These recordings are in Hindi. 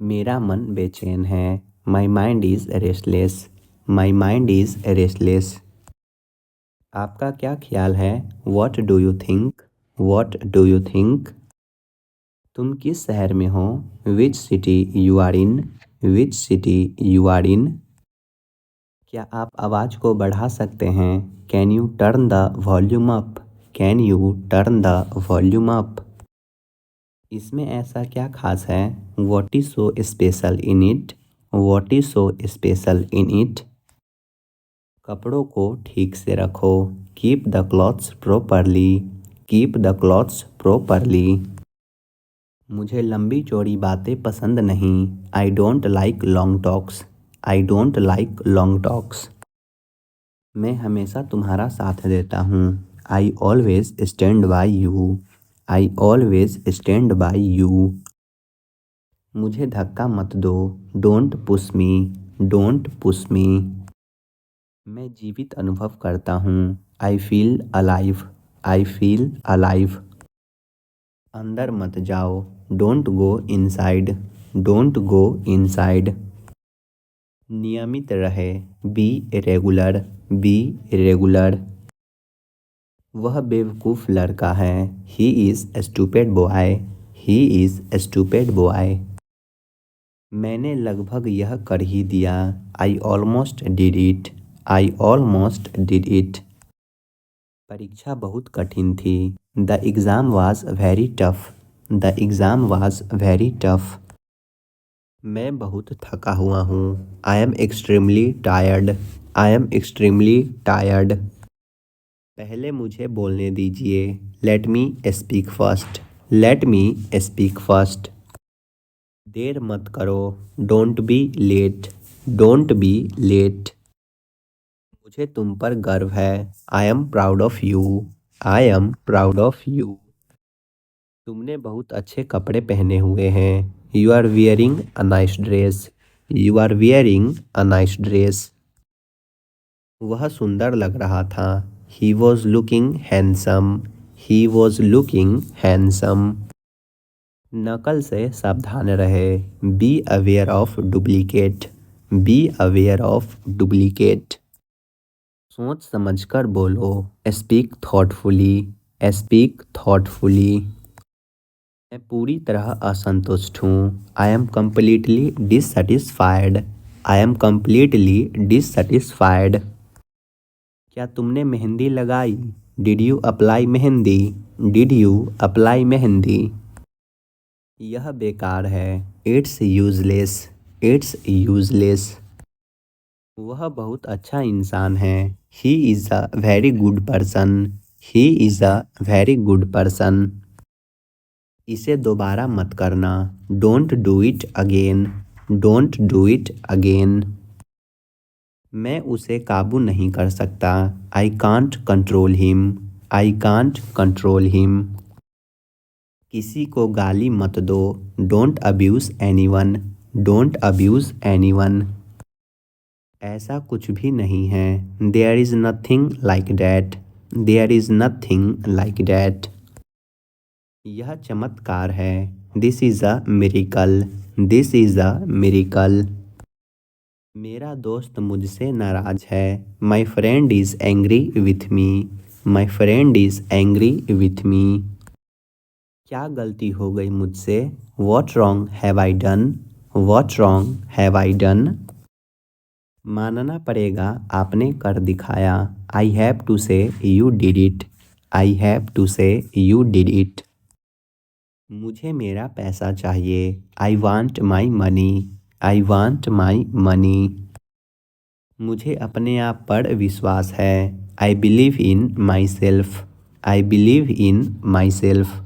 मेरा मन बेचैन है। My mind is restless. My mind is restless. आपका क्या ख्याल है? What do you think? What do you think? तुम किस शहर में हो? Which city you are in? Which city you are in? क्या आप आवाज़ को बढ़ा सकते हैं? Can you turn the volume up? Can you turn the volume up? इसमें ऐसा क्या खास है? What is so special in it? What is so special in it? कपड़ों को ठीक से रखो। Keep the clothes properly. Keep the clothes properly. मुझे लंबी चौड़ी बातें पसंद नहीं। I don't like long talks. I don't like long talks. मैं हमेशा तुम्हारा साथ देता हूँ। I always stand bye you. I always stand bye you. मुझे धक्का मत दो। Don't push me. Don't push me. मैं जीवित अनुभव करता हूँ। I feel alive. I feel alive. अंदर मत जाओ। Don't go inside. Don't go inside. नियमित रहे। Be regular. Be regular. वह बेवकूफ़ लड़का है। He is stupid boy. He is stupid boy. मैंने लगभग यह कर ही दिया। I almost did it. I almost did it. परीक्षा बहुत कठिन थी। The exam was very tough. The exam was very tough. मैं बहुत थका हुआ हूँ। I am extremely tired. I am extremely tired. पहले मुझे बोलने दीजिए। Let me speak first. Let me speak first. देर मत करो। Don't be late. Don't be late. मुझे तुम पर गर्व है। I am proud of you. I am proud of you. तुमने बहुत अच्छे कपड़े पहने हुए हैं। You are wearing a nice dress. You are wearing a nice dress. वह सुंदर लग रहा था। He was looking handsome. He was looking handsome. नकल से सावधान रहे। Be aware of duplicate. Be aware of duplicate. सोच समझकर बोलो। Speak thoughtfully. Speak thoughtfully. मैं पूरी तरह असंतुष्ट हूँ। I am completely dissatisfied. I am completely dissatisfied. क्या तुमने मेहंदी लगाई? Did you apply mehndi? Did you apply mehndi? यह बेकार है। It's useless. It's useless. वह बहुत अच्छा इंसान है। He is a very good person. He is a very good person. इसे दोबारा मत करना। Don't do it again. Don't do it again. मैं उसे काबू नहीं कर सकता। I can't control him. I can't control him. किसी को गाली मत दो। Don't abuse anyone. Don't abuse anyone. ऐसा कुछ भी नहीं है। There is nothing like that. There is nothing like that. यह चमत्कार है। This is a miracle. This is a miracle. मेरा दोस्त मुझसे नाराज है। My friend is angry with me. My friend is angry with me. क्या गलती हो गई मुझसे? What wrong have I done? What wrong have I done? मानना पड़ेगा, आपने कर दिखाया। I have to say you did it. I have to say you did it. मुझे मेरा पैसा चाहिए। I want my money. I want my money. मुझे अपने आप पर विश्वास है। I believe in myself. I believe in myself.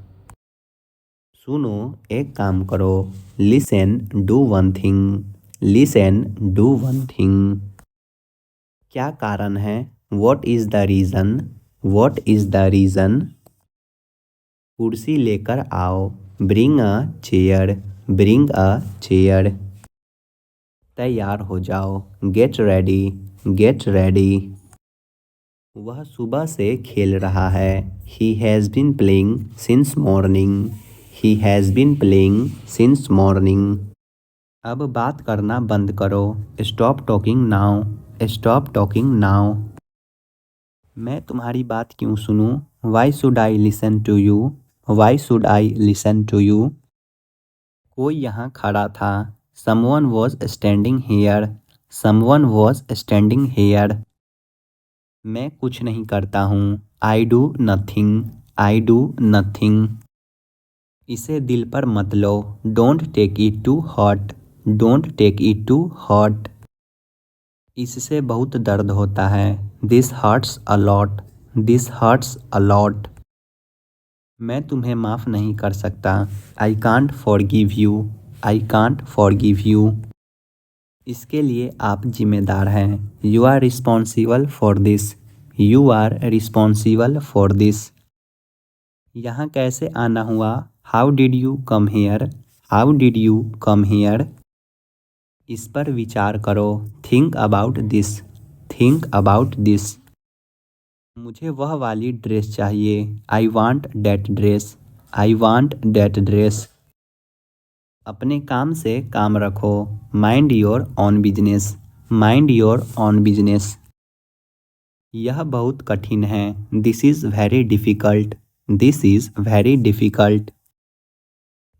सुनो, एक काम करो। Listen do one thing. Listen do one thing. क्या कारण है? What is the reason? What is the reason? कुर्सी लेकर आओ। Bring a chair. Bring a chair. तैयार हो जाओ। Get ready. Get ready. वह सुबह से खेल रहा है। He has been playing since morning. He has been playing since morning. अब बात करना बंद करो। Stop talking now. Stop talking now. मैं तुम्हारी बात क्यों सुनूं? Y should I listen to you? Why should I listen to you? कोई यहाँ खड़ा था। Someone was standing here. Someone was standing here. मैं कुछ नहीं करता हूँ। I do nothing. I do nothing. इसे दिल पर मत लो। Don't take it to heart. Don't take it to heart. इससे बहुत दर्द होता है। This hurts a lot. This hurts a lot. मैं तुम्हें माफ़ नहीं कर सकता। I can't forgive you. I can't forgive you. इसके लिए आप जिम्मेदार हैं। You are responsible for this. You are responsible for this. यहाँ कैसे आना हुआ? How did you come here? How did you come here? इस पर विचार करो। Think about this. Think about this. मुझे वह वाली ड्रेस चाहिए। I want that dress. I want that dress. अपने काम से काम रखो। Mind your own business. Mind your own business. यह बहुत कठिन है। This is very difficult. This is very difficult.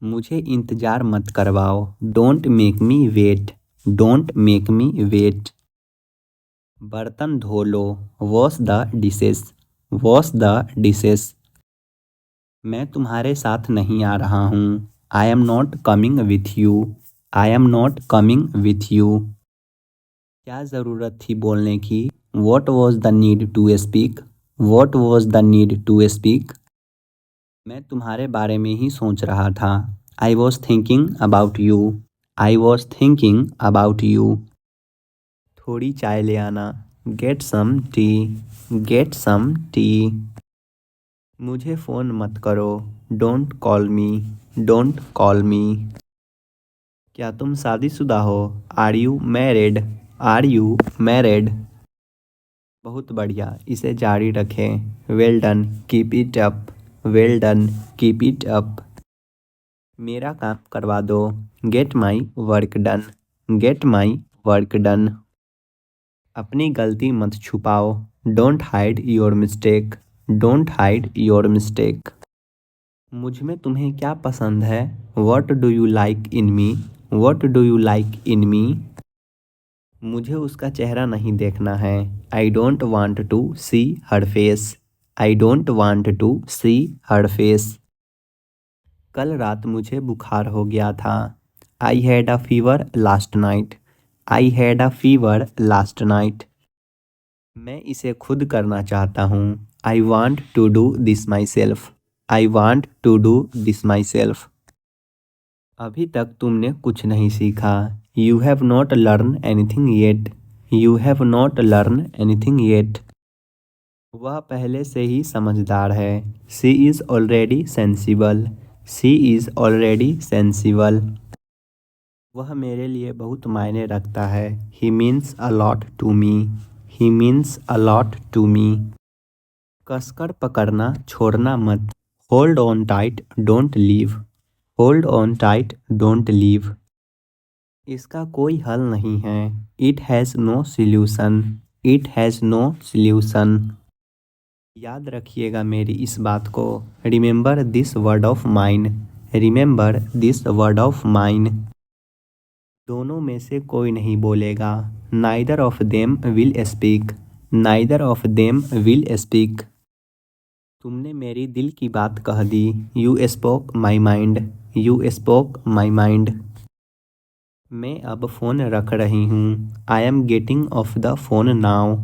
मुझे इंतज़ार मत करवाओ। Don't make me wait. Don't make me wait. बर्तन धो लो। Wash the dishes. Wash the dishes. मैं तुम्हारे साथ नहीं आ रहा हूँ। I am not coming with you. I am not coming with you. क्या ज़रूरत थी बोलने की? What was the need to speak? What was the need to speak? मैं तुम्हारे बारे में ही सोच रहा था। I was thinking about you. I was thinking about you. थोड़ी चाय ले आना। Get some tea. Get some tea. मुझे फ़ोन मत करो। Don't call me. Don't call me. क्या तुम शादीशुदा हो? Are you married? Are you married? बहुत बढ़िया, इसे जारी रखें। Well done, keep it up. Well done, keep it up. मेरा काम करवा दो। Get my work done. Get my work done. अपनी गलती मत छुपाओ। Don't hide your mistake. Don't hide your mistake. मुझ में तुम्हें क्या पसंद है? What do you like in me? What do you like in me? मुझे उसका चेहरा नहीं देखना है। I don't want to see her face. I don't want to see her face. कल रात मुझे बुखार हो गया था। I had a fever last night. I had a fever last night. मैं इसे खुद करना चाहता हूँ। I want to do this myself. I want to do this myself. अभी तक तुमने कुछ नहीं सीखा। You have not learn anything yet. You have not learn anything yet. वह पहले से ही समझदार है। She is already sensible. She is already sensible. वह मेरे लिए बहुत मायने रखता है। He means a lot to me. He means a lot to me. कसकर पकड़ना, छोड़ना मत। Hold on tight, don't leave. Hold on tight, don't leave. इसका कोई हल नहीं है। It has no solution. It has no solution. याद रखिएगा मेरी इस बात को। Remember this word of mine. Remember this word of mine. दोनों में से कोई नहीं बोलेगा। Neither of them will speak. Neither of them will speak. तुमने मेरी दिल की बात कह दी। You spoke my mind. You spoke my mind. मैं अब फ़ोन रख रही हूँ। I am getting off the phone now.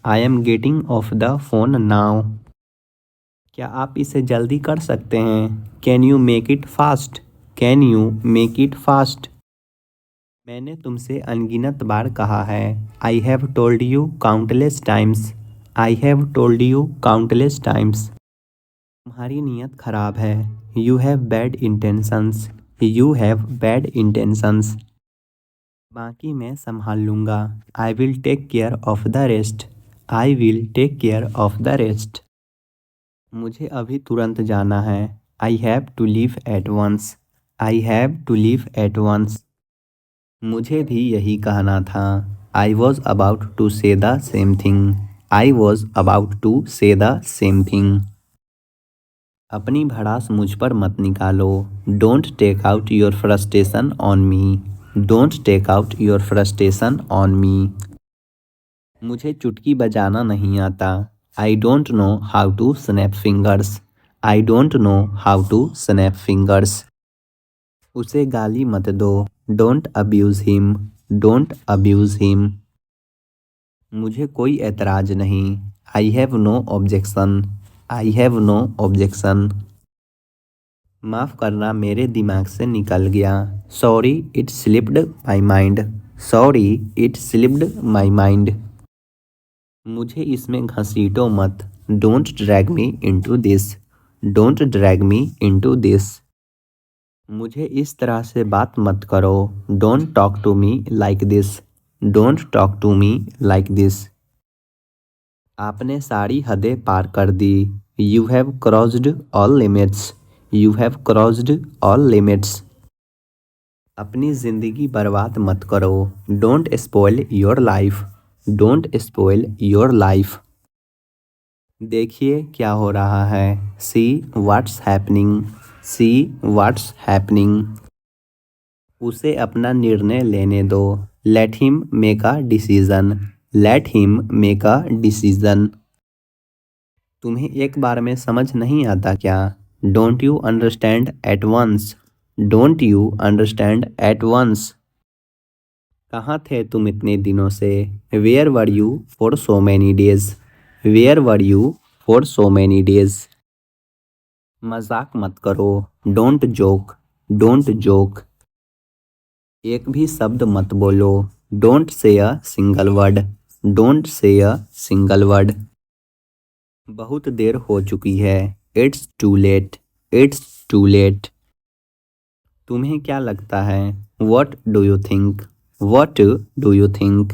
I am getting off the phone now. क्या आप इसे जल्दी कर सकते हैं? Can you make it fast? Can you make it fast? मैंने तुमसे अनगिनत बार कहा है। I have told you countless times. I have told you countless times. तुम्हारी नीयत खराब है। You have bad intentions. You have bad intentions. बाकी मैं संभाल लूँगा। I will take care of the rest. I will take care of the rest. मुझे अभी तुरंत जाना है। I have to leave at once. I have to leave at once. मुझे भी यही कहना था। I was about to say the same thing. I was about to say the same thing. अपनी भड़ास मुझ पर मत निकालो। Don't take out your frustration on me. Don't take out your frustration on me. मुझे चुटकी बजाना नहीं आता। I don't know how to snap fingers. I don't know how to snap fingers. उसे गाली मत दो। Don't abuse him. Don't abuse him. मुझे कोई एतराज़ नहीं। I have no objection. I have no objection. माफ़ करना मेरे दिमाग से निकल गया। Sorry it slipped my mind. Sorry it slipped my mind. मुझे इसमें घसीटो मत। Don't drag me into this. Don't drag me into this. मुझे इस तरह से बात मत करो। Don't talk to me like this. Don't talk to me like this. आपने सारी हदें पार कर दी। You have crossed all limits. You have crossed all limits. अपनी ज़िंदगी बर्बाद मत करो। Don't spoil your life. Don't spoil your life. देखिए क्या हो रहा है। See what's happening. See what's happening. उसे अपना निर्णय लेने दो। Let him make a decision. Let him make a decision. तुम्हें एक बार में समझ नहीं आता क्या। Don't you understand at once. Don't you understand at once. कहाँ थे तुम इतने दिनों से। Where were you for so many days. Where were you for so many days. मजाक मत करो। Don't joke. Don't joke. एक भी शब्द मत बोलो। Don't say a single word. Don't say a single word. बहुत देर हो चुकी है। It's too late. It's too late. तुम्हें क्या लगता है। What do you think. What do you think.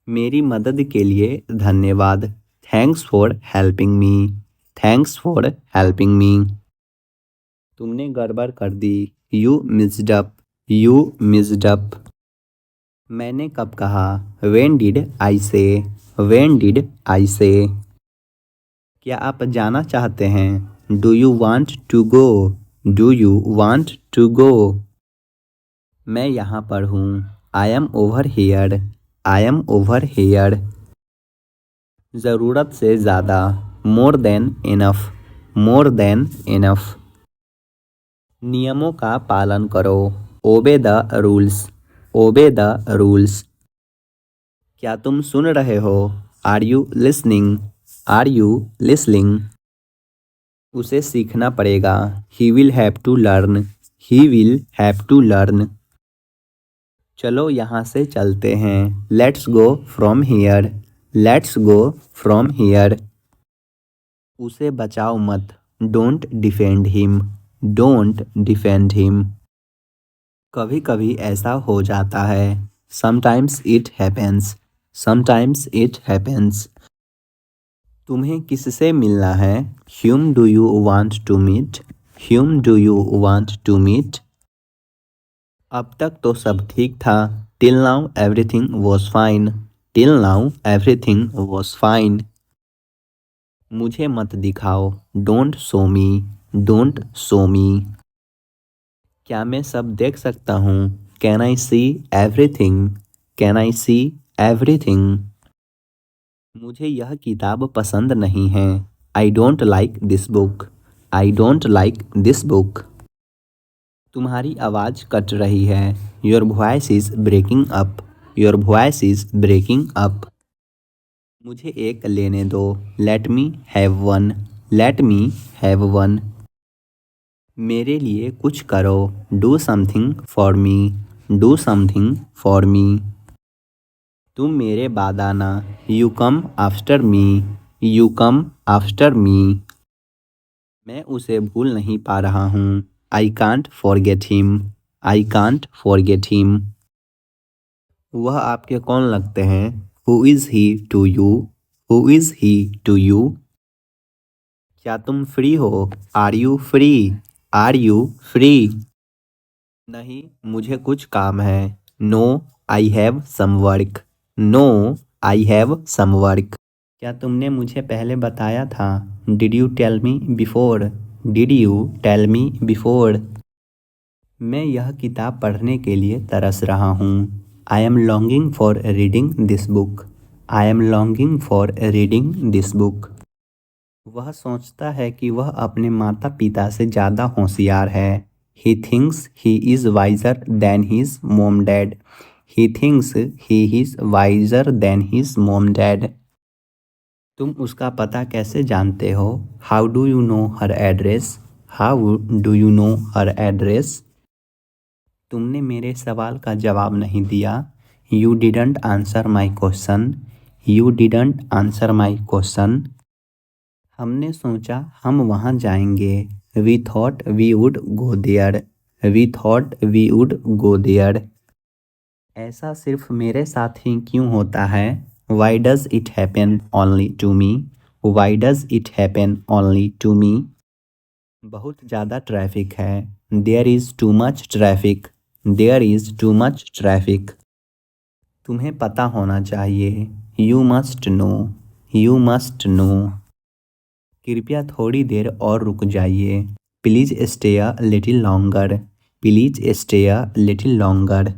मेरी मदद के लिए धन्यवाद। Thanks for helping me. Thanks for helping me. तुमने गड़बड़ कर दी। You missed up. You missed up. मैंने कब कहा। व्हेन डिड आई से। व्हेन डिड आई से। क्या आप जाना चाहते हैं। Do you want to go. Do you want to go. मैं यहाँ पर हूँ। I am over here. I am over here. ज़रूरत से ज़्यादा। More than enough. More than enough. नियमों का पालन करो। Obey the rules. Obey the rules. क्या तुम सुन रहे हो। Are you listening. Are you listening. उसे सीखना पड़ेगा। He will have to learn. He will have to learn. चलो यहाँ से चलते हैं। Let's go from here. Let's go from here. उसे बचाओ मत। Don't defend him. Don't defend him. कभी कभी ऐसा हो जाता है। Sometimes it happens. Sometimes it happens. तुम्हें किससे मिलना है। Whom do you want to meet. Whom do you want to meet. अब तक तो सब ठीक था। Till now everything was fine. Till now everything was fine. मुझे मत दिखाओ। Don't show me. Don't show me. क्या मैं सब देख सकता हूँ। Can I see everything. Can I see everything. मुझे यह किताब पसंद नहीं है। I don't like this book. I don't like this book. तुम्हारी आवाज़ कट रही है। Your voice is breaking up. Your voice is breaking up. मुझे एक लेने दो। Let me have one. Let me have one. मेरे लिए कुछ करो। Do something for me. Do something for me. तुम मेरे बाद आना। You come after me. You come after me. मैं उसे भूल नहीं पा रहा हूँ। I can't forget him. I can't forget him. वह आपके कौन लगते हैं। Who is he to you. Who is he to you. क्या तुम फ्री हो। Are you free. Are you free. नहीं, मुझे कुछ काम है। No, I have some work. No, I have some work. क्या तुमने मुझे पहले बताया था? Did you tell me before? Did you tell me before? मैं यह किताब पढ़ने के लिए तरस रहा हूँ। I am longing for reading this book. I am longing for reading this book. वह सोचता है कि वह अपने माता पिता से ज़्यादा होशियार है। He thinks he is wiser than his mom dad. He thinks he is wiser than his mom dad. तुम उसका पता कैसे जानते हो? How do you know her address? How do you know her address? तुमने मेरे सवाल का जवाब नहीं दिया। You didn't answer my question. You didn't answer my question. हमने सोचा हम वहाँ जाएंगे। We thought we would go there. We thought we would go there. ऐसा सिर्फ मेरे साथ ही क्यों होता है? Why does it happen only to me? Why does it happen only to me? बहुत ज़्यादा ट्रैफिक है। There is too much traffic. There is too much traffic. तुम्हें पता होना चाहिए। You must know. You must know. कृपया थोड़ी देर और रुक जाइए। Please stay a little longer. Please stay a little longer.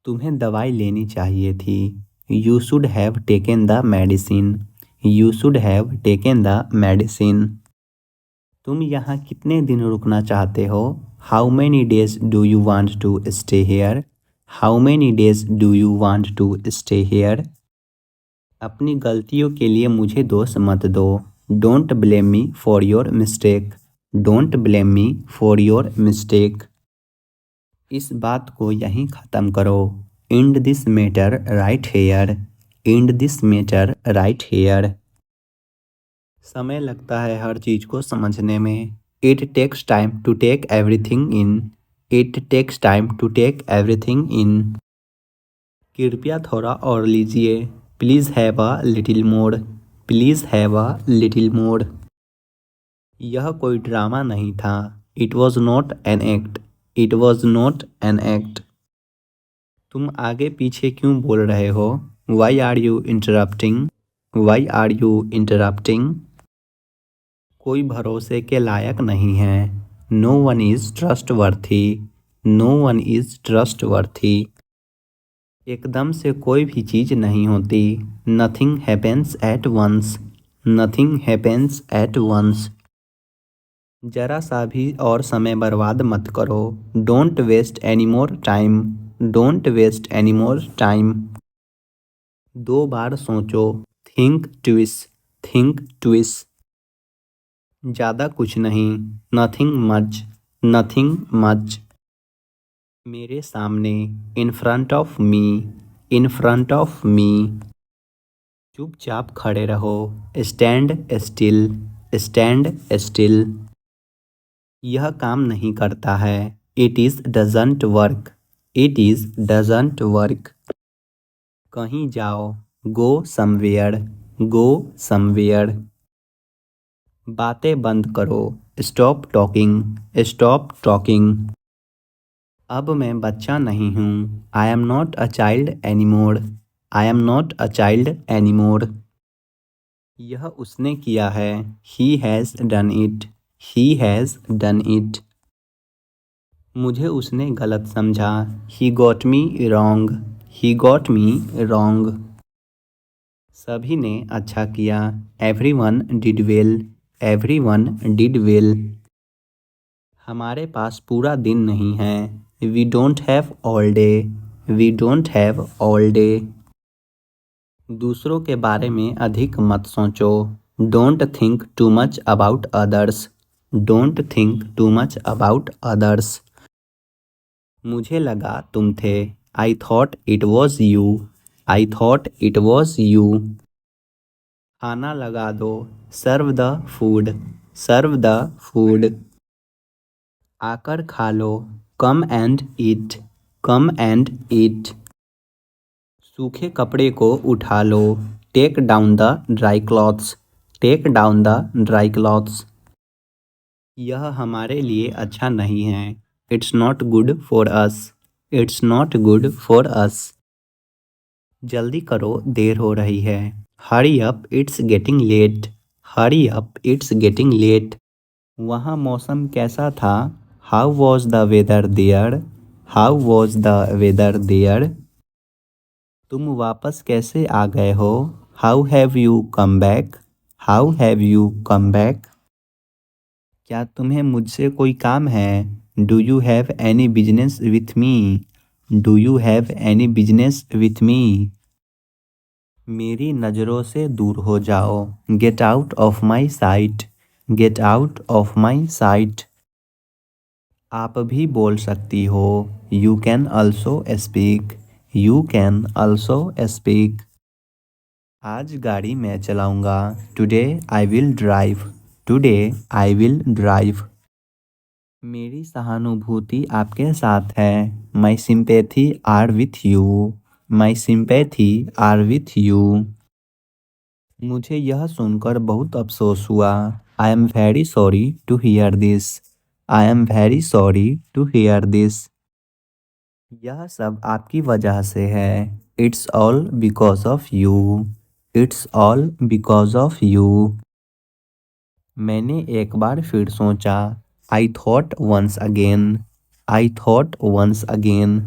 तुम्हें दवाई लेनी चाहिए थी। You should have taken the medicine. You should have taken the medicine. तुम यहाँ कितने दिन रुकना चाहते हो? How many days do you want to stay here? How many days do you want to stay here? अपनी गलतियों के लिए मुझे दोष मत दो। Don't blame me for your mistake. Don't blame me for your mistake. इस बात को यहीं ख़त्म करो। End this matter right here. And this matter right here. समय लगता है हर चीज़ को समझने में। It takes time to take everything in. It takes time to take everything in. कृपया थोड़ा और लीजिए। Please have a little more. Please have a little more. यह कोई ड्रामा नहीं था। It was not an act. It was not an act. तुम आगे पीछे क्यों बोल रहे हो? Why are you interrupting? Why are you interrupting? कोई भरोसे के लायक नहीं है। No one is trustworthy. No one is trustworthy. एकदम से कोई भी चीज़ नहीं होती। Nothing happens at once. Nothing happens at once. जरा सा भी और समय बर्बाद मत करो। Don't waste any more time. Don't waste any more time. 2 बार सोचो। Think twice. Think twice. ज़्यादा कुछ नहीं। Nothing much. Nothing much. मेरे सामने। In front of me. In front of मी। चुपचाप खड़े रहो। Stand still. Stand still. यह काम नहीं करता है। It is doesn't work. It is doesn't work. कहीं जाओ। Go somewhere. Go somewhere. बातें बंद करो। Stop talking. Stop talking. अब मैं बच्चा नहीं हूँ। I am not a child any more. I am not a child any more. यह उसने किया है। He has done it. He has done it. मुझे उसने गलत समझा। He got me wrong. He got me wrong. सभी ने अच्छा किया। Everyone did well. Everyone did well. हमारे पास पूरा दिन नहीं है। We don't have all day. We don't have all day. दूसरों के बारे में अधिक मत सोचो। Don't think too much about others. Don't think too much about others. मुझे लगा तुम थे। I thought it was you. I thought it was you. खाना लगा दो। Serve the food. Serve the food. आकर खा लो। Come and eat. Come and eat. सूखे कपड़े को उठा लो। Take down the dry clothes. Take down the dry clothes. यह हमारे लिए अच्छा नहीं है। It's not good for us, it's not good for us. जल्दी करो, देर हो रही है। Hurry up, it's getting late, hurry up, it's getting late. वहाँ मौसम कैसा था? How was the weather there, how was the weather there. तुम वापस कैसे आ गए हो? How have you come back, how have you come back. क्या तुम्हें मुझसे कोई काम है? Do you have any business with me, do you have any business with me. मेरी नज़रों से दूर हो जाओ। Get out of my site, get out of my site. आप भी बोल सकती हो। You can also speak, you can also speak. आज गाड़ी मैं चलाऊंगा। Today I will drive, today I will drive. मेरी सहानुभूति आपके साथ है। My sympathy are with you, my sympathy are with you. मुझे यह सुनकर बहुत अफसोस हुआ। I am very sorry to hear this, I am very sorry to hear this. यह सब आपकी वजह से है। It's all because of you, it's all because of you. मैंने एक बार फिर सोचा। I thought once again, I thought once again.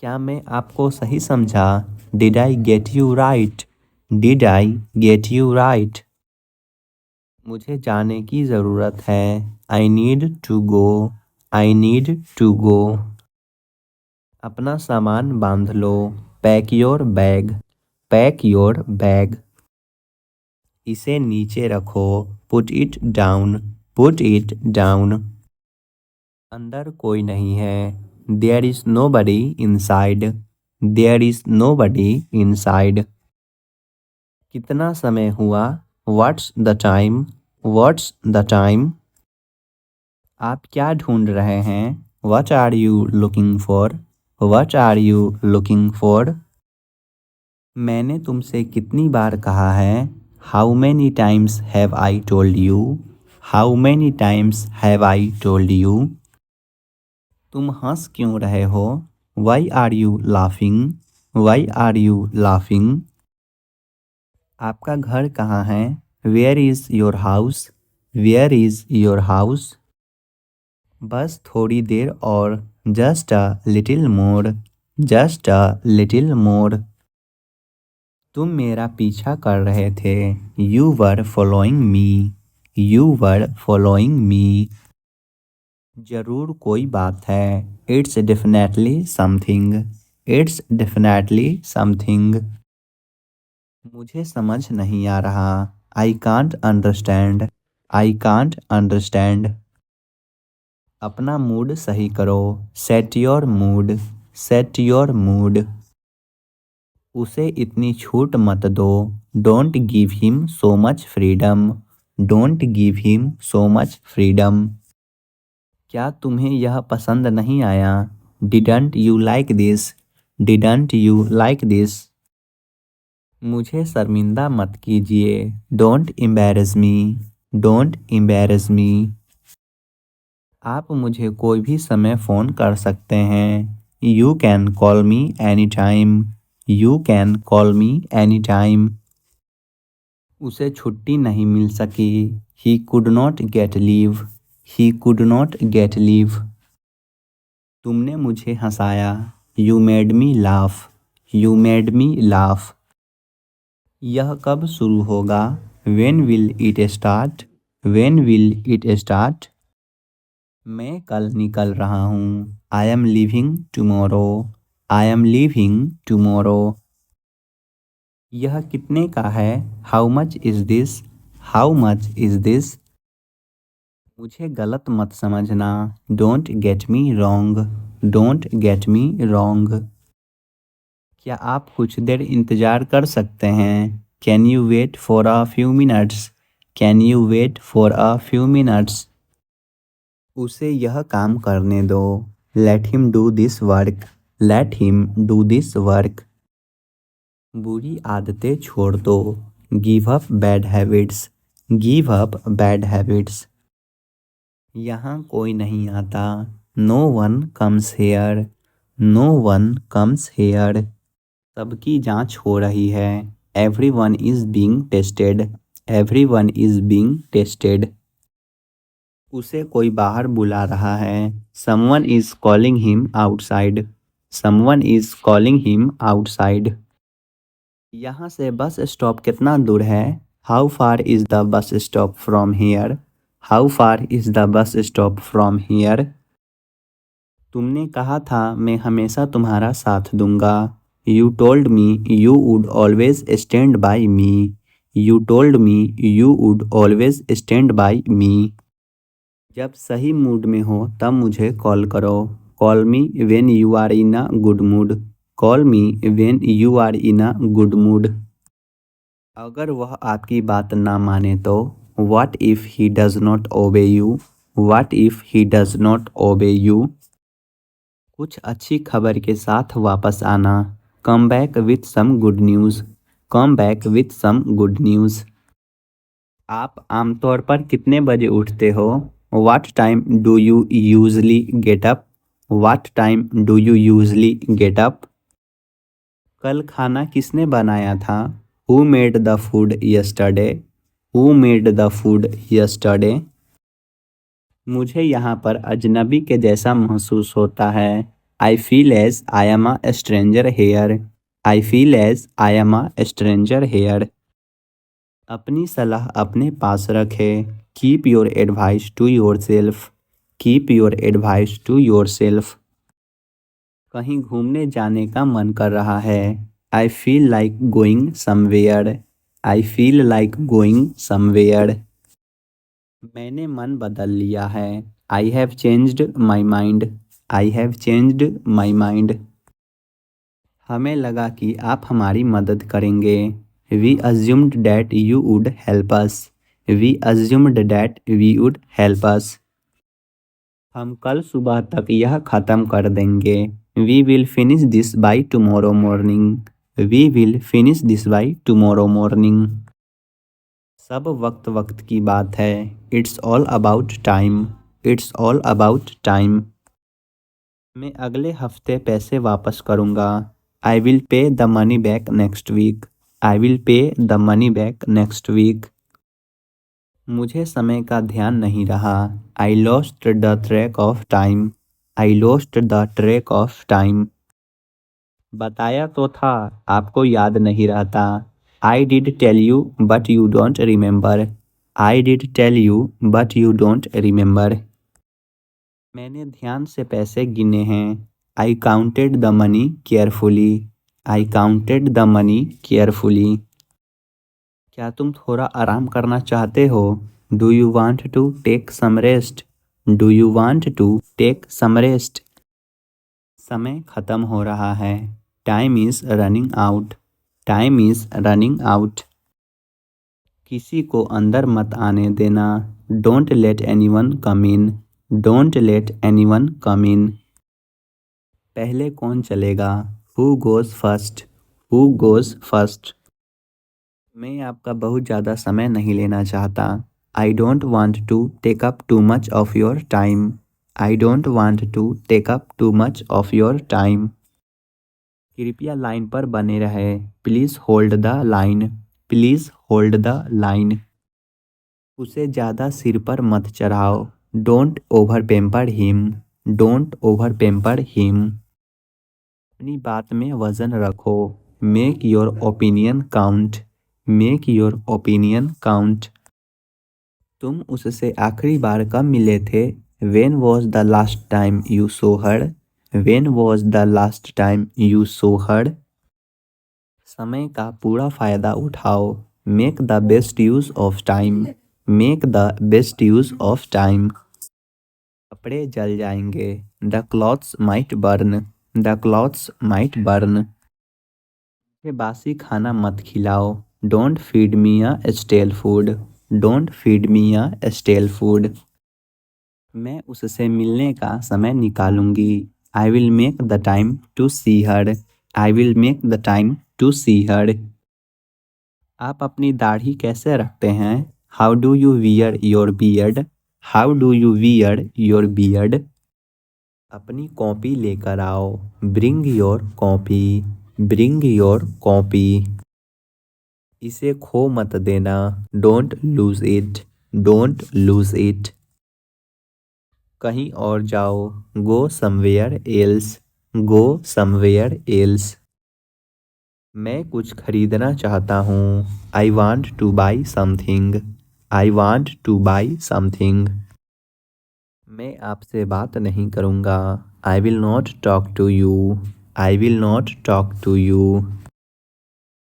क्या मैं आपको सही समझा? Did I get you right, did I get you right. मुझे जाने की ज़रूरत है। I need to go, I need to go. अपना सामान बांध लो। Pack your bag, pack your bag. इसे नीचे रखो। Put it down, put it down. अंदर कोई नहीं है। There is nobody inside, there is nobody inside. कितना समय हुआ? What's the time, what's the time. आप क्या ढूंढ रहे हैं? What are you looking for, what are you looking for. मैंने तुमसे कितनी बार कहा है? How many times have I told you, how many times have I told you. तुम हंस क्यों रहे हो? Why are you laughing, why are you laughing. आपका घर कहाँ है? Where is your house, where is your house. बस थोड़ी देर और। Just a little more, just a little more. तुम मेरा पीछा कर रहे थे। You were following me, you were following me. जरूर कोई बात है। It's definitely something, it's definitely something. मुझे समझ नहीं आ रहा। I can't understand, I can't understand. अपना मूड सही करो। Set your mood, set your mood. उसे इतनी छूट मत दो। Don't give him so much freedom, don't give him so much freedom. क्या तुम्हें यह पसंद नहीं आया? Didn't you like this, didn't you like this. मुझे शर्मिंदा मत कीजिए। Don't embarrass me, don't embarrass me. आप मुझे कोई भी समय फ़ोन कर सकते हैं। You can call me any time, you can call me any time. उसे छुट्टी नहीं मिल सकी। He could not get leave, he could not get leave. तुमने मुझे हंसाया। You made me laugh, you made me laugh. यह कब शुरू होगा? When will it start, when will it start. मैं कल निकल रहा हूँ। I am leaving tomorrow, I am leaving tomorrow. यह कितने का है? How much is this, how much is this. मुझे गलत मत समझना। Don't get me wrong, don't get me wrong. क्या आप कुछ देर इंतज़ार कर सकते हैं? Can you wait for a few minutes, can you wait for a few minutes. उसे यह काम करने दो। Let him do this work, let him do this work. बुरी आदतें छोड़ दो। Give up bad habits, give up bad habits. यहाँ कोई नहीं आता। No one comes here, no one comes here. सबकी जांच हो रही है, everyone is being tested, everyone is being tested. उसे कोई बाहर बुला रहा है, someone is calling him outside, someone is calling him outside. यहाँ से बस स्टॉप कितना दूर है, how far is the bus stop from here, how far is the bus stop from here. तुमने कहा था मैं हमेशा तुम्हारा साथ दूंगा, you told me you would always stand by me, you told me you would always stand by me. जब सही मूड में हो तब मुझे कॉल करो, call me when you are in a good mood, call me when you are in a good mood. अगर वह आपकी बात ना माने तो, what if he does not obey you, what if he does not obey you. कुछ अच्छी खबर के साथ वापस आना, come back with some good news, come back with some good news. आप आमतौर पर कितने बजे उठते हो, what time do you usually get up, what time do you usually get up. कल खाना किसने बनाया था, who made the food yesterday, who made the food yesterday. मुझे यहाँ पर अजनबी के जैसा महसूस होता है, I feel as I am a stranger here, I feel as I am a stranger here. अपनी सलाह अपने पास रखे, keep your advice to your self, keep your advice to your self. कहीं घूमने जाने का मन कर रहा है, I feel like going somewhere, I feel like going somewhere. मैंने मन बदल लिया है, I have changed my mind, आई हैव चेंज्ड माई माइंड। हमें लगा कि आप हमारी मदद करेंगे, we assumed that you would help us, we assumed that we would help us. हम कल सुबह तक यह ख़त्म कर देंगे, we will finish this by tomorrow morning, we will finish this by tomorrow morning. सब वक्त वक्त की बात है, it's all about time, it's all about time. मैं अगले हफ्ते पैसे वापस करूँगा, I will pay the money back next week, I will pay the money back next week. मुझे समय का ध्यान नहीं रहा, I lost the track of time, I lost the track of time. बताया तो था, आपको याद नहीं रहता, I did tell you but you don't remember, I did tell you but you don't remember. मैंने ध्यान से पैसे गिने हैं, I counted the money carefully, I counted the money carefully. क्या तुम थोड़ा आराम करना चाहते हो, do you want to take some rest, do you want to take some rest. समय ख़त्म हो रहा है, time is running out, time is running out. किसी को अंदर मत आने देना, don't let anyone come in, don't let anyone come in. पहले कौन चलेगा, who goes first, who goes first. मैं आपका बहुत ज़्यादा समय नहीं लेना चाहता, I don't want to take up too much of your time, I don't want to take up too much of your time. कृपया लाइन पर बने रहे, please hold the line, please hold the line. उसे ज़्यादा सिर पर मत चढ़ाओ, don't over pamper him, don't over pamper him. अपनी बात में वजन रखो, make your opinion count, make your opinion count. तुम उससे आखिरी बार कब मिले थे, when was the last time you saw her, when was the last time you saw her. समय का पूरा फ़ायदा उठाओ, make the best use of time, make the best use of time. कपड़े जल जाएंगे, the clothes might burn, the clothes might burn. बासी खाना मत खिलाओ, don't feed me a stale food, don't feed me a stale food. मैं उससे मिलने का समय निकालूंगी, I will make the time to see her, I will make the time to see हर। आप अपनी दाढ़ी कैसे रखते हैं, how do you wear your beard, how do you wear your beard. अपनी कॉपी लेकर आओ। Bring your copy. Bring your copy. इसे खो मत देना। Don't lose it. Don't lose it. कहीं और जाओ। Go somewhere else. Go somewhere else. मैं कुछ खरीदना चाहता हूँ। आई want two by something. I want two by something. मैं आपसे बात नहीं करूँगा। I will not talk to you. I will not talk to you.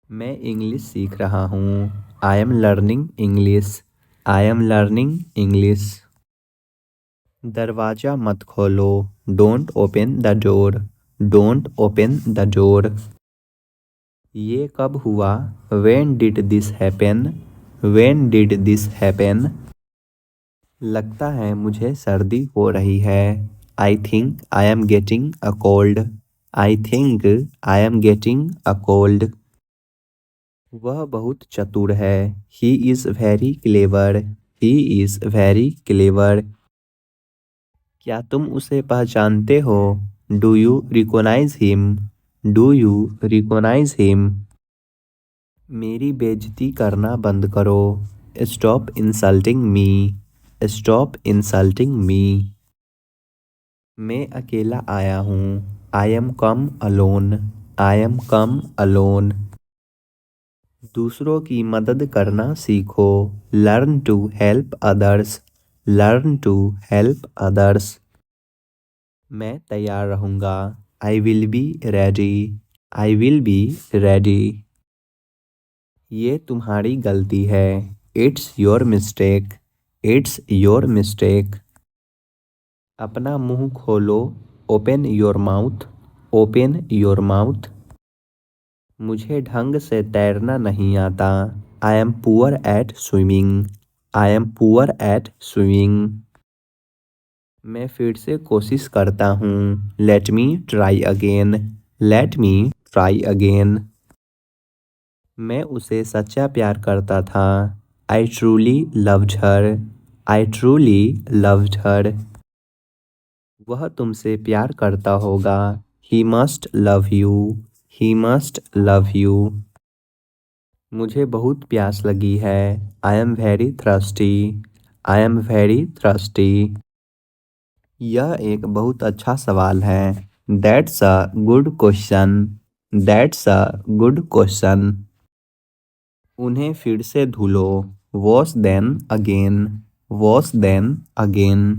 मैं इंग्लिश सीख रहा हूँ। I am learning English. I am learning English. दरवाज़ा मत खोलो। Don't open the door. Don't open the door. ये कब हुआ? When did this happen? When did this happen? लगता है मुझे सर्दी हो रही है। I think I am getting a cold. I think I am getting a cold. वह बहुत चतुर है। He is very clever. He is very clever. क्या तुम उसे पहचानते हो? Do you recognise him? Do you recognise him? मेरी बेइज्जती करना बंद करो। Stop insulting me. Stop insulting me. मैं अकेला आया हूँ। I am come alone. I am come alone. दूसरों की मदद करना सीखो। Learn to help others. Learn to help others. मैं तैयार रहूँगा। I will be ready. I will be ready. ये तुम्हारी गलती है। It's your mistake. It's your mistake. अपना मुंह खोलो। Open your mouth. Open your mouth. मुझे ढंग से तैरना नहीं आता। I am poor at swimming. I am poor at swimming. मैं फिर से कोशिश करता हूँ। Let me try again. Let me try again. मैं उसे सच्चा प्यार करता था। I truly loved her. I truly loved her. वह तुमसे प्यार करता होगा। He must love you. He must love you. मुझे बहुत प्यास लगी है। I am very thirsty. I am very thirsty. यह एक बहुत अच्छा सवाल है। That's a good question. That's a good question. उन्हें फिर से धुलो। Wash them again. Wash them again.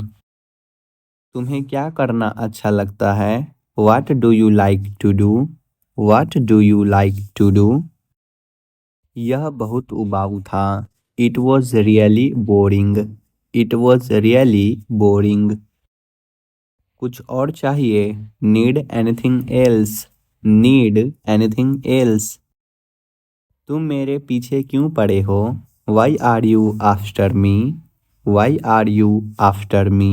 तुम्हें क्या करना अच्छा लगता है? What do you like to do? What do you like to do? यह बहुत उबाऊ था। It was really boring. It was really boring. कुछ और चाहिए? Need anything else? Need anything else? तुम मेरे पीछे क्यों पड़े हो? Why are you after me? Why are you after me?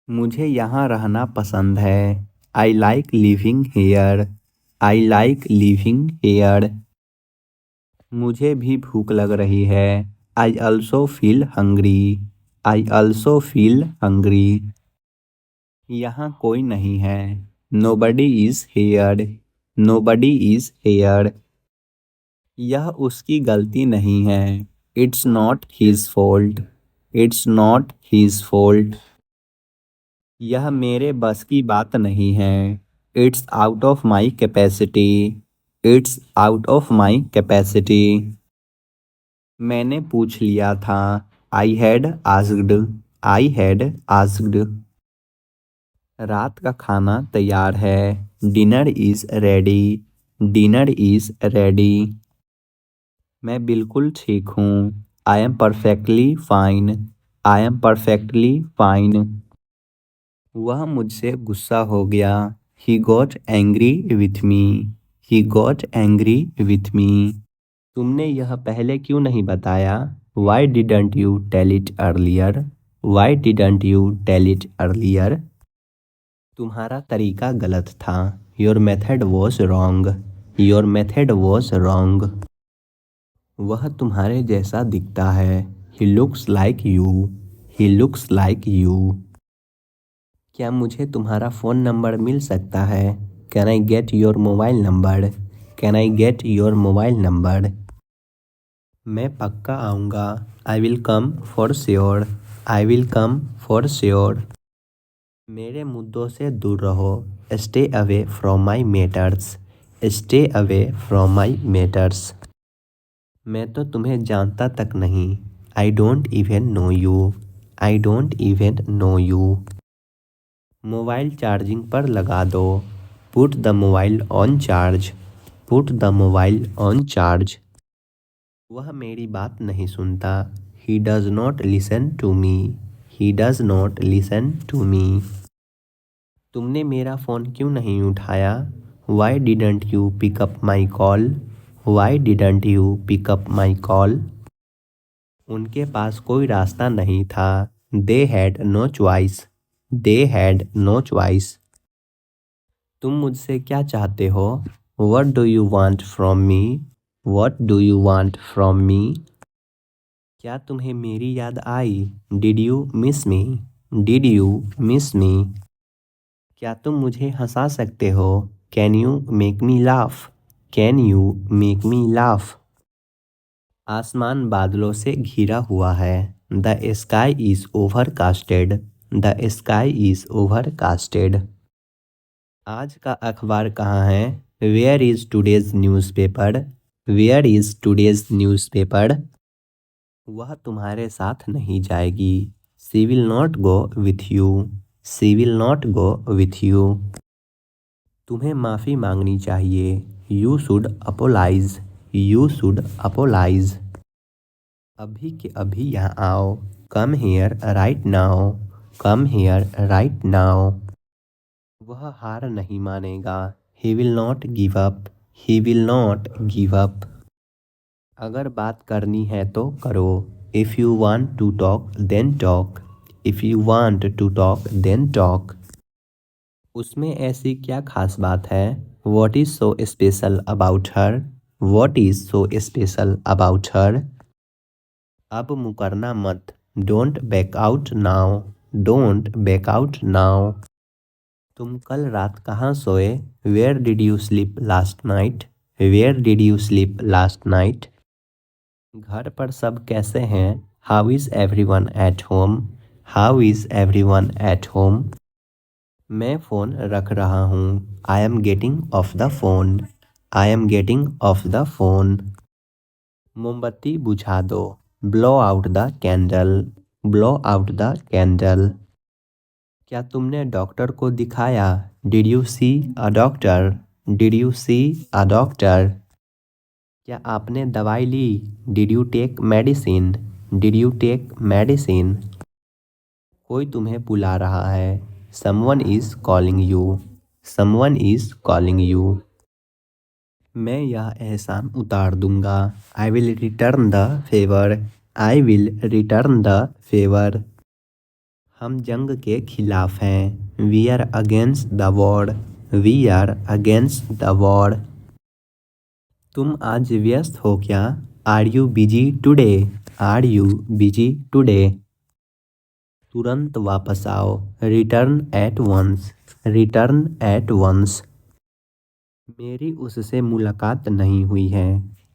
मुझे यहाँ रहना पसंद है। I like living here. I like living here. मुझे भी भूख लग रही है। I also feel hungry. I also feel hungry. यहाँ कोई नहीं है। Nobody is here. Nobody is here. यह उसकी गलती नहीं है। It's not his fault. It's not his fault. यह मेरे बस की बात नहीं है। It's out of my capacity. It's out of my capacity. मैंने पूछ लिया था। I had asked. I had asked. रात का खाना तैयार है। Dinner is ready. Dinner is ready. मैं बिल्कुल ठीक हूँ। I am perfectly fine. I am perfectly fine. वह मुझसे गुस्सा हो गया। He got angry with me. He got angry with me. तुमने यह पहले क्यों नहीं बताया? Why didn't you tell it earlier? Why didn't you tell it earlier? तुम्हारा तरीका गलत था। Your method was wrong. Your method was wrong. वह तुम्हारे जैसा दिखता है। He looks like you. He looks like you. क्या मुझे तुम्हारा फ़ोन नंबर मिल सकता है? Can I get your mobile number? Can I get your mobile number? मैं पक्का आऊँगा। I will come for sure. I will come for sure. मेरे मुद्दों से दूर रहो। Stay away from my matters. Stay away from my matters. मैं तो तुम्हें जानता तक नहीं। I don't even know you. I don't even know you. Mobile charging पर लगा दो। Put the mobile on charge. Put the mobile on charge. वह मेरी बात नहीं सुनता। He does not listen to me. He does not listen to me. तुमने मेरा फ़ोन क्यों नहीं उठाया? Why didn't you pick up my call? Why didn't you pick up my call? उनके पास कोई रास्ता नहीं था। दे had no choice. They had no choice. तुम मुझसे क्या चाहते हो? What do you want from me? What do you want from me? क्या तुम्हें मेरी याद आई? Did you miss me? Did you miss me? क्या तुम मुझे हंसा सकते हो? Can you make me laugh? Can you make me laugh? आसमान बादलों से घिरा हुआ है। The sky is overcasted. The sky is overcasted. आज का अखबार कहाँ है? Where is today's newspaper? Where is today's newspaper? वह तुम्हारे साथ नहीं जाएगी। She will not go with you. She will not go with you. तुम्हें माफ़ी मांगनी चाहिए। You should apologise. You should apologise. अभी के अभी यहाँ आओ। Come here right now. Come here right now. वह हार नहीं मानेगा। He will not give up. He will not give up. अगर बात करनी है तो करो। If you want to talk then talk. If you want to talk then talk. उसमें ऐसी क्या खास बात है? What is so special about her? What is so special about her? अब मुकरना मत। Don't back out now. Don't back out now. तुम कल रात कहाँ सोए? Where did you sleep last night? Where did you sleep last night? घर पर सब कैसे हैं? How is everyone at home? How is everyone at home? मैं फ़ोन रख रहा हूँ। I am getting off the phone. I am getting off the phone. मोमबत्ती बुझा दो। Blow out the candle. Blow out the candle. क्या तुमने डॉक्टर को दिखाया? Did you see a doctor? Did you see a doctor? क्या आपने दवाई ली? Did you take medicine? Did you take medicine? कोई तुम्हें बुला रहा है। Someone is calling you. Someone is calling you. मैं यह एहसान उतार दूंगा। I will return the favour. I will return the favour. हम जंग के खिलाफ हैं। We are against the war. We are against the war. तुम आज व्यस्त हो क्या? Are you busy today? Are you busy today? तुरंत वापस आओ। Return at once. Return at once. मेरी उससे मुलाकात नहीं हुई है।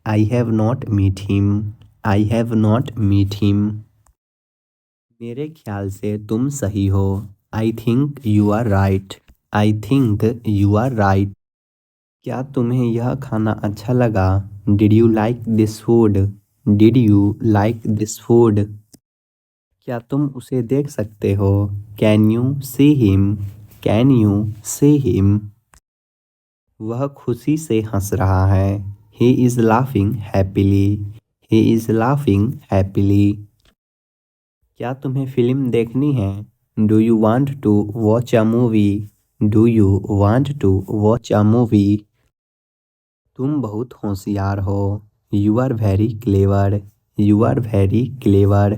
I have not meet him. I have not meet him. मेरे ख्याल से तुम सही हो। I think you are right. I think you are right. क्या तुम्हें यह खाना अच्छा लगा? Did you like this food? Did you like this food? क्या तुम उसे देख सकते हो? Can you see him? Can you see him? वह खुशी से हंस रहा है। He is laughing happily. He is laughing happily. क्या तुम्हें फिल्म देखनी है? Do you want to watch a movie? Do you want to watch a movie? तुम बहुत होशियार हो। You are very clever. You are very clever.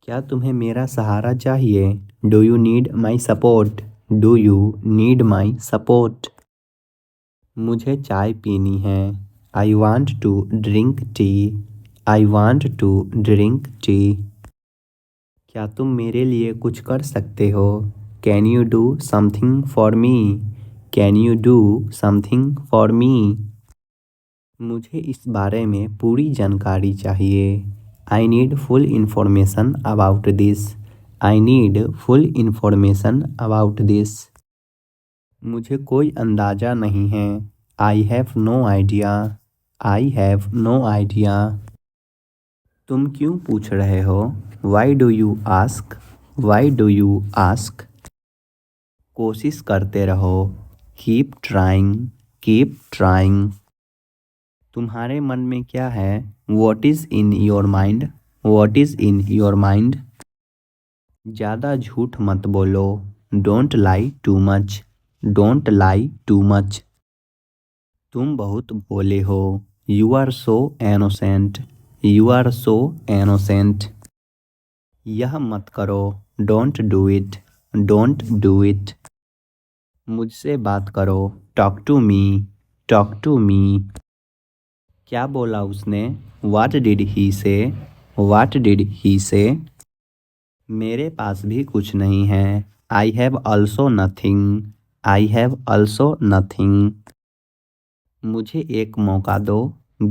क्या तुम्हें मेरा सहारा चाहिए? Do you need my support? Do you need my support? मुझे चाय पीनी है। I want to drink tea. I want to drink tea. क्या तुम मेरे लिए कुछ कर सकते हो? Can you do something for me? Can you do something for मी? मुझे इस बारे में पूरी जानकारी चाहिए। I need full information about this. I need full information about this. मुझे कोई अंदाज़ा नहीं है। I have no idea. I have no idea. तुम क्यों पूछ रहे हो? Why do you ask? Why do you ask? कोशिश करते रहो। Keep trying. Keep trying. तुम्हारे मन में क्या है? What is in your mind? What is in your mind? ज़्यादा झूठ मत बोलो। Don't lie too much. Don't lie too much. तुम बहुत भोले हो। You are so innocent. You are so innocent. यह मत करो। Don't do it. Don't do it. मुझसे बात करो। Talk to me. Talk to me. क्या बोला उसने? What did he say? What did he say? मेरे पास भी कुछ नहीं है। I have also nothing. I have also nothing. मुझे एक मौका दो।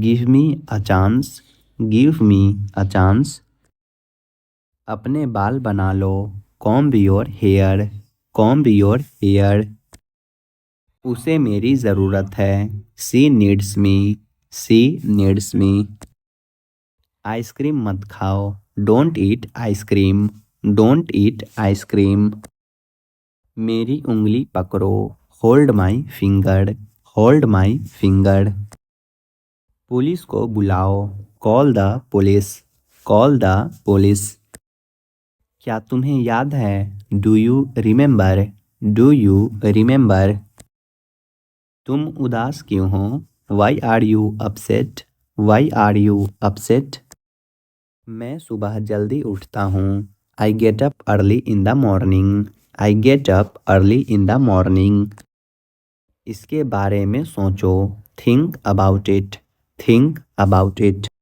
Give me a chance. Give me a chance. अपने बाल बना लो। Comb your hair. Comb your hair. उसे मेरी ज़रूरत है। She needs me. She needs me. Ice cream मत खाओ। Don't eat ice cream. Don't eat ice cream. मेरी उंगली पकड़ो। Hold my finger. Hold my finger. Police को बुलाओ। Call the police. Call the police. क्या तुम्हें याद है? Do you remember? Do you remember? तुम उदास क्यों हो? Why are you upset? Why are you upset? मैं सुबह जल्दी उठता हूँ। I get up early in the morning. I get up early in the morning. इसके बारे में सोचो। Think about it. Think about it.